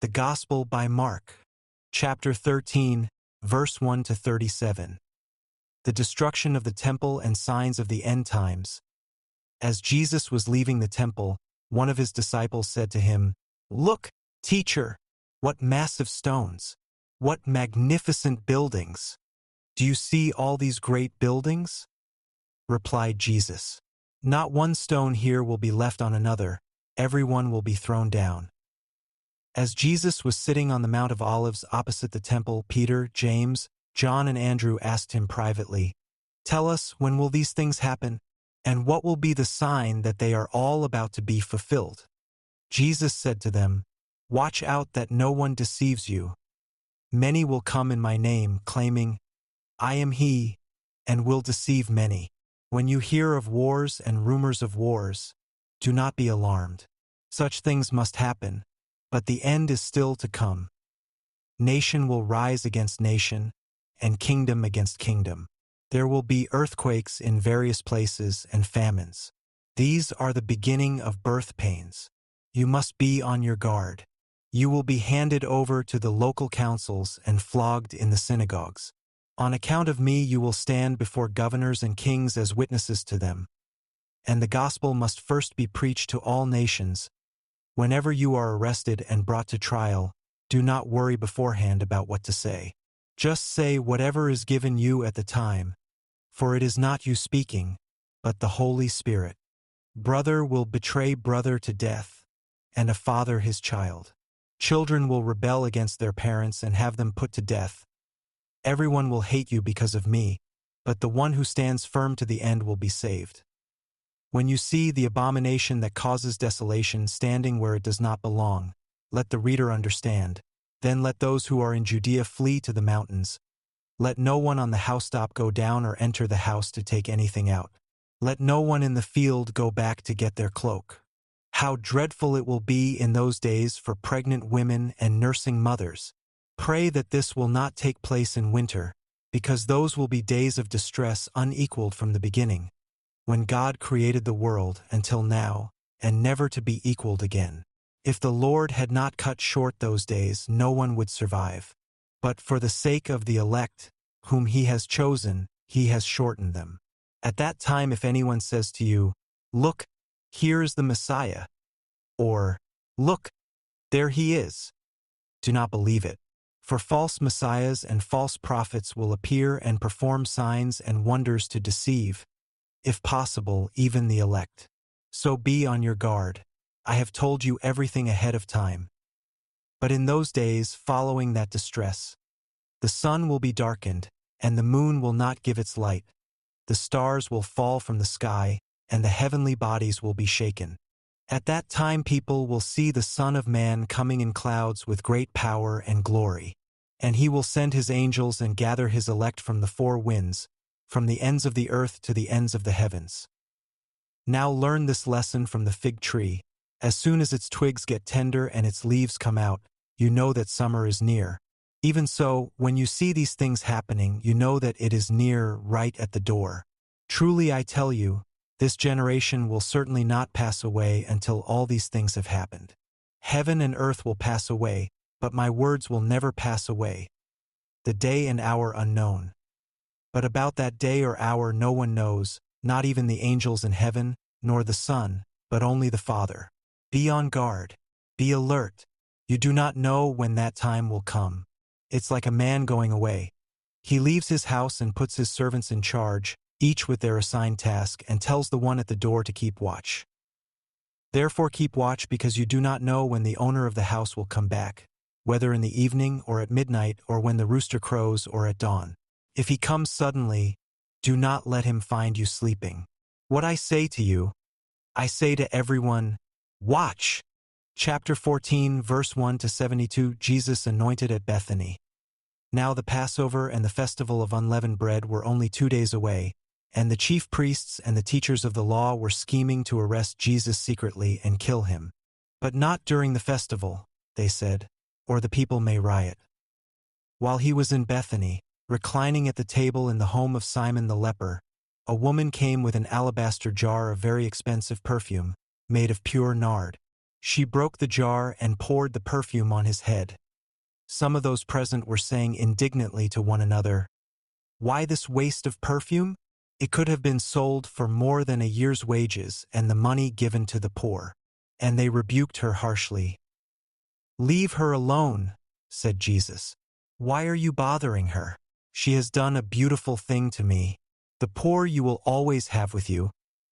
The Gospel by Mark, chapter 13, verse 1 to 37. The destruction of the temple and signs of the end times. As Jesus was leaving the temple, one of his disciples said to him, "Look, teacher, what massive stones! What magnificent buildings! Do you see all these great buildings?" Replied Jesus, "Not one stone here will be left on another, every one will be thrown down." As Jesus was sitting on the Mount of Olives opposite the temple, Peter, James, John and Andrew asked him privately, "Tell us, when will these things happen? And what will be the sign that they are all about to be fulfilled?" Jesus said to them, "Watch out that no one deceives you. Many will come in my name, claiming, 'I am he,' and will deceive many. When you hear of wars and rumors of wars, do not be alarmed. Such things must happen, but the end is still to come. Nation will rise against nation, and kingdom against kingdom. There will be earthquakes in various places and famines. These are the beginning of birth pains. You must be on your guard. You will be handed over to the local councils and flogged in the synagogues. On account of me you will stand before governors and kings as witnesses to them. And the gospel must first be preached to all nations. Whenever you are arrested and brought to trial, do not worry beforehand about what to say. Just say whatever is given you at the time, for it is not you speaking, but the Holy Spirit. Brother will betray brother to death, and a father his child. Children will rebel against their parents and have them put to death. Everyone will hate you because of me, but the one who stands firm to the end will be saved. When you see the abomination that causes desolation standing where it does not belong, let the reader understand. Then let those who are in Judea flee to the mountains. Let no one on the housetop go down or enter the house to take anything out. Let no one in the field go back to get their cloak. How dreadful it will be in those days for pregnant women and nursing mothers. Pray that this will not take place in winter, because those will be days of distress unequaled from the beginning, when God created the world until now, and never to be equaled again. If the Lord had not cut short those days, no one would survive. But for the sake of the elect, whom he has chosen, he has shortened them. At that time if anyone says to you, 'Look, here is the Messiah,' or 'Look, there he is,' do not believe it. For false messiahs and false prophets will appear and perform signs and wonders to deceive, if possible, even the elect. So be on your guard. I have told you everything ahead of time. But in those days following that distress, the sun will be darkened, and the moon will not give its light. The stars will fall from the sky, and the heavenly bodies will be shaken. At that time people will see the Son of Man coming in clouds with great power and glory. And he will send his angels and gather his elect from the four winds, from the ends of the earth to the ends of the heavens. Now learn this lesson from the fig tree. As soon as its twigs get tender and its leaves come out, you know that summer is near. Even so, when you see these things happening, you know that it is near, right at the door. Truly I tell you, this generation will certainly not pass away until all these things have happened. Heaven and earth will pass away, but my words will never pass away. The day and hour unknown. But about that day or hour no one knows, not even the angels in heaven, nor the Son, but only the Father. Be on guard. Be alert. You do not know when that time will come. It's like a man going away. He leaves his house and puts his servants in charge, each with their assigned task, and tells the one at the door to keep watch. Therefore keep watch, because you do not know when the owner of the house will come back, whether in the evening or at midnight or when the rooster crows or at dawn. If he comes suddenly, do not let him find you sleeping. What I say to you, I say to everyone, watch. Chapter 14, verse 1 to 72. Jesus anointed at Bethany. Now the Passover and the festival of unleavened bread were only 2 days away, and the chief priests and the teachers of the law were scheming to arrest Jesus secretly and kill him. But not during the festival, they said, or the people may riot. While he was in Bethany, reclining at the table in the home of Simon the leper, a woman came with an alabaster jar of very expensive perfume, made of pure nard. She broke the jar and poured the perfume on his head. Some of those present were saying indignantly to one another, "Why this waste of perfume? It could have been sold for more than a year's wages and the money given to the poor." And they rebuked her harshly. "Leave her alone," said Jesus. "Why are you bothering her? She has done a beautiful thing to me. The poor you will always have with you,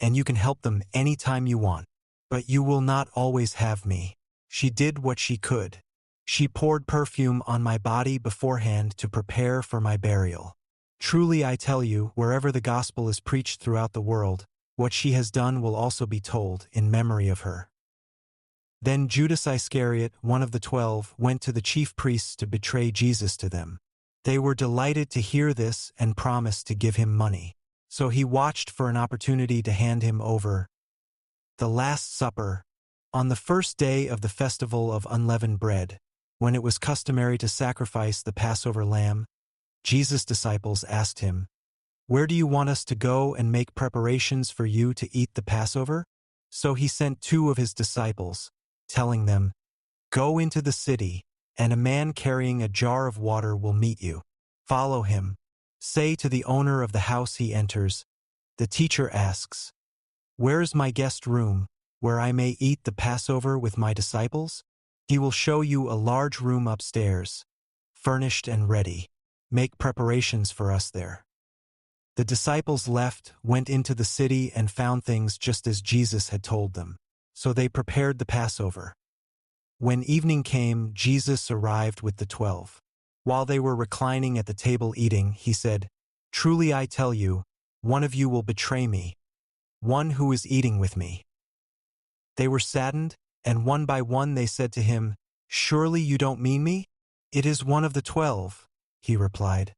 and you can help them any time you want. But you will not always have me." She did what she could. She poured perfume on my body beforehand to prepare for my burial. Truly I tell you, wherever the gospel is preached throughout the world, what she has done will also be told in memory of her. Then Judas Iscariot, one of the 12, went to the chief priests to betray Jesus to them. They were delighted to hear this and promised to give him money. So he watched for an opportunity to hand him over. The Last Supper. On the first day of the festival of unleavened bread, when it was customary to sacrifice the Passover lamb, Jesus' disciples asked him, "Where do you want us to go and make preparations for you to eat the Passover?" So he sent 2 of his disciples, telling them, "Go into the city, and a man carrying a jar of water will meet you. Follow him. Say to the owner of the house he enters, 'The teacher asks, where is my guest room, where I may eat the Passover with my disciples?' He will show you a large room upstairs, furnished and ready. Make preparations for us there." The disciples left, went into the city, and found things just as Jesus had told them. So they prepared the Passover. When evening came, Jesus arrived with the 12. While they were reclining at the table eating, he said, "Truly I tell you, one of you will betray me, one who is eating with me." They were saddened, and one by one they said to him, "Surely you don't mean me?" "It is one of the 12, he replied,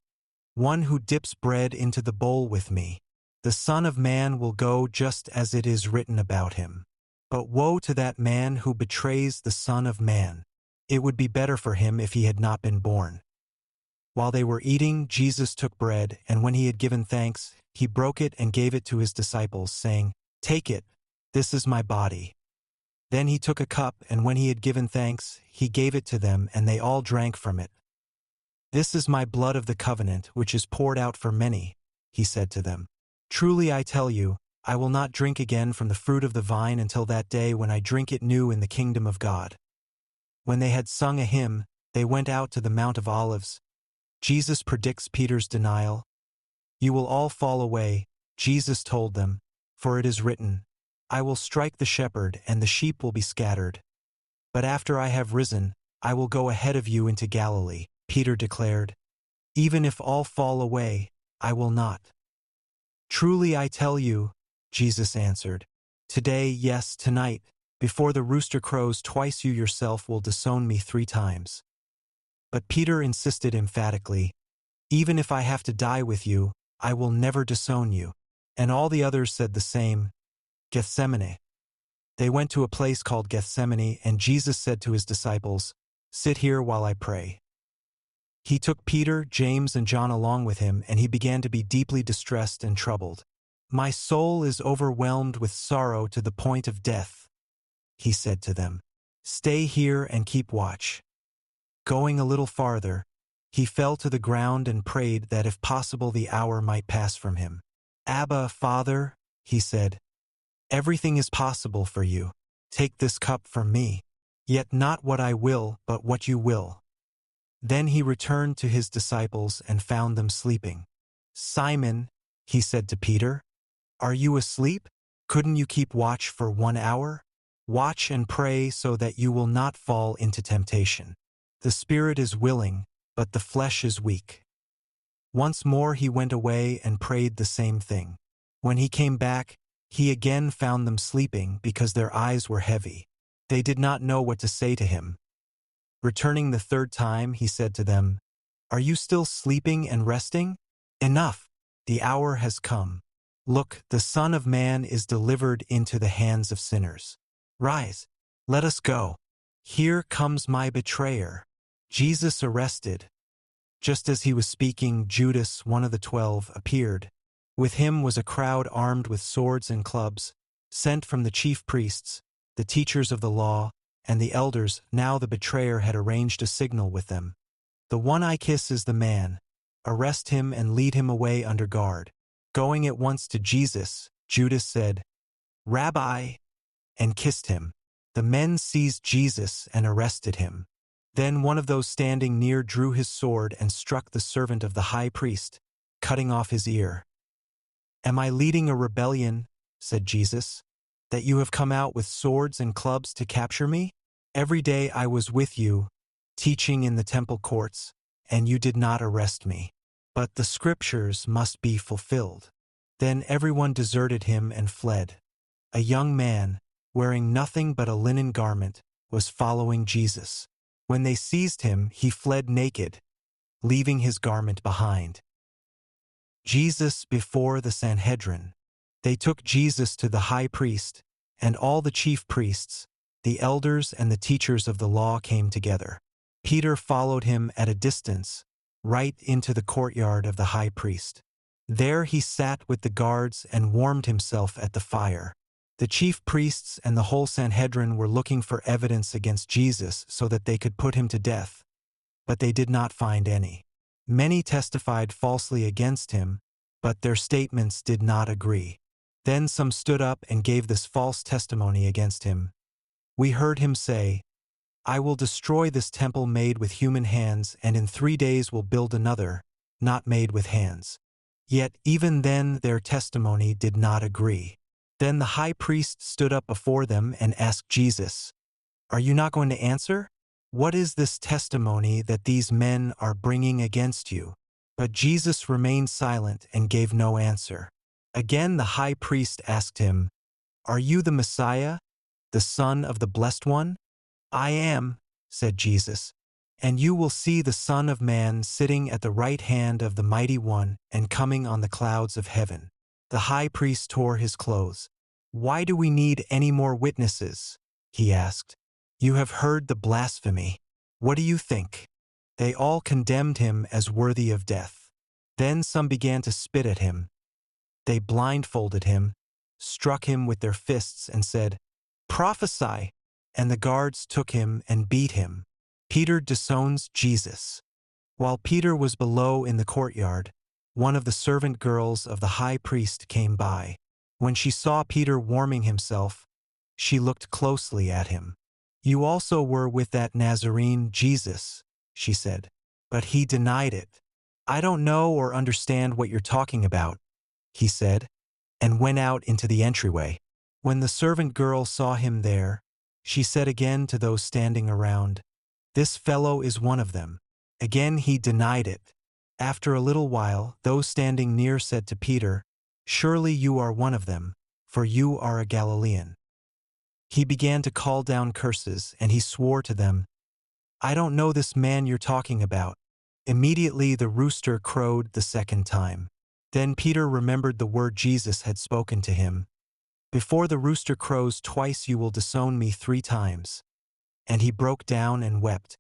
"one who dips bread into the bowl with me. The Son of Man will go just as it is written about him. But woe to that man who betrays the Son of Man. It would be better for him if he had not been born." While they were eating, Jesus took bread, and when he had given thanks, he broke it and gave it to his disciples, saying, "Take it, this is my body." Then he took a cup, and when he had given thanks, he gave it to them, and they all drank from it. "This is my blood of the covenant, which is poured out for many," he said to them. "Truly I tell you, I will not drink again from the fruit of the vine until that day when I drink it new in the kingdom of God." When they had sung a hymn, they went out to the Mount of Olives. Jesus predicts Peter's denial. "You will all fall away," Jesus told them, "for it is written, 'I will strike the shepherd, and the sheep will be scattered.' But after I have risen, I will go ahead of you into Galilee," Peter declared. "Even if all fall away, I will not." "Truly I tell you," Jesus answered, "today, yes, tonight, before the rooster crows twice, you yourself will disown me 3 times. But Peter insisted emphatically, "Even if I have to die with you, I will never disown you." And all the others said the same. Gethsemane. They went to a place called Gethsemane, and Jesus said to his disciples, "Sit here while I pray." He took Peter, James, and John along with him, and he began to be deeply distressed and troubled. "My soul is overwhelmed with sorrow to the point of death," he said to them. "Stay here and keep watch." Going a little farther, he fell to the ground and prayed that if possible the hour might pass from him. "Abba, Father," he said, "everything is possible for you. Take this cup from me. Yet not what I will, but what you will." Then he returned to his disciples and found them sleeping. "Simon," he said to Peter, "are you asleep? Couldn't you keep watch for 1 hour? Watch and pray so that you will not fall into temptation. The spirit is willing, but the flesh is weak." Once more he went away and prayed the same thing. When he came back, he again found them sleeping because their eyes were heavy. They did not know what to say to him. Returning the 3rd time, he said to them, "Are you still sleeping and resting? Enough! The hour has come. Look, the Son of Man is delivered into the hands of sinners. Rise, let us go. Here comes my betrayer." Jesus arrested. Just as he was speaking, Judas, one of the 12, appeared. With him was a crowd armed with swords and clubs, sent from the chief priests, the teachers of the law, and the elders, now the betrayer had arranged a signal with them. "The one I kiss is the man. Arrest him and lead him away under guard." Going at once to Jesus, Judas said, "Rabbi," and kissed him. The men seized Jesus and arrested him. Then one of those standing near drew his sword and struck the servant of the high priest, cutting off his ear. "Am I leading a rebellion," said Jesus, "that you have come out with swords and clubs to capture me? Every day I was with you, teaching in the temple courts, and you did not arrest me. But the scriptures must be fulfilled." Then everyone deserted him and fled. A young man, wearing nothing but a linen garment, was following Jesus. When they seized him, he fled naked, leaving his garment behind. Jesus before the Sanhedrin. They took Jesus to the high priest, and all the chief priests, the elders and the teachers of the law came together. Peter followed him at a distance, right into the courtyard of the high priest. There he sat with the guards and warmed himself at the fire. The chief priests and the whole Sanhedrin were looking for evidence against Jesus so that they could put him to death, but they did not find any. Many testified falsely against him, but their statements did not agree. Then some stood up and gave this false testimony against him. "We heard him say, 'I will destroy this temple made with human hands, and in 3 days will build another, not made with hands.'" Yet even then their testimony did not agree. Then the high priest stood up before them and asked Jesus, "Are you not going to answer? What is this testimony that these men are bringing against you?" But Jesus remained silent and gave no answer. Again the high priest asked him, "Are you the Messiah, the Son of the Blessed One?" "I am," said Jesus, "and you will see the Son of Man sitting at the right hand of the Mighty One and coming on the clouds of heaven." The high priest tore his clothes. "Why do we need any more witnesses?" he asked. "You have heard the blasphemy. What do you think?" They all condemned him as worthy of death. Then some began to spit at him. They blindfolded him, struck him with their fists, and said, "Prophesy!" And the guards took him and beat him. Peter disowns Jesus. While Peter was below in the courtyard, one of the servant girls of the high priest came by. When she saw Peter warming himself, she looked closely at him. "You also were with that Nazarene Jesus," she said. But he denied it. "I don't know or understand what you're talking about," he said, and went out into the entryway. When the servant girl saw him there, she said again to those standing around, "This fellow is one of them." Again he denied it. After a little while, those standing near said to Peter, "Surely you are one of them, for you are a Galilean." He began to call down curses, and he swore to them, "I don't know this man you're talking about." Immediately the rooster crowed the second time. Then Peter remembered the word Jesus had spoken to him, "Before the rooster crows twice you will disown me 3 times." And he broke down and wept.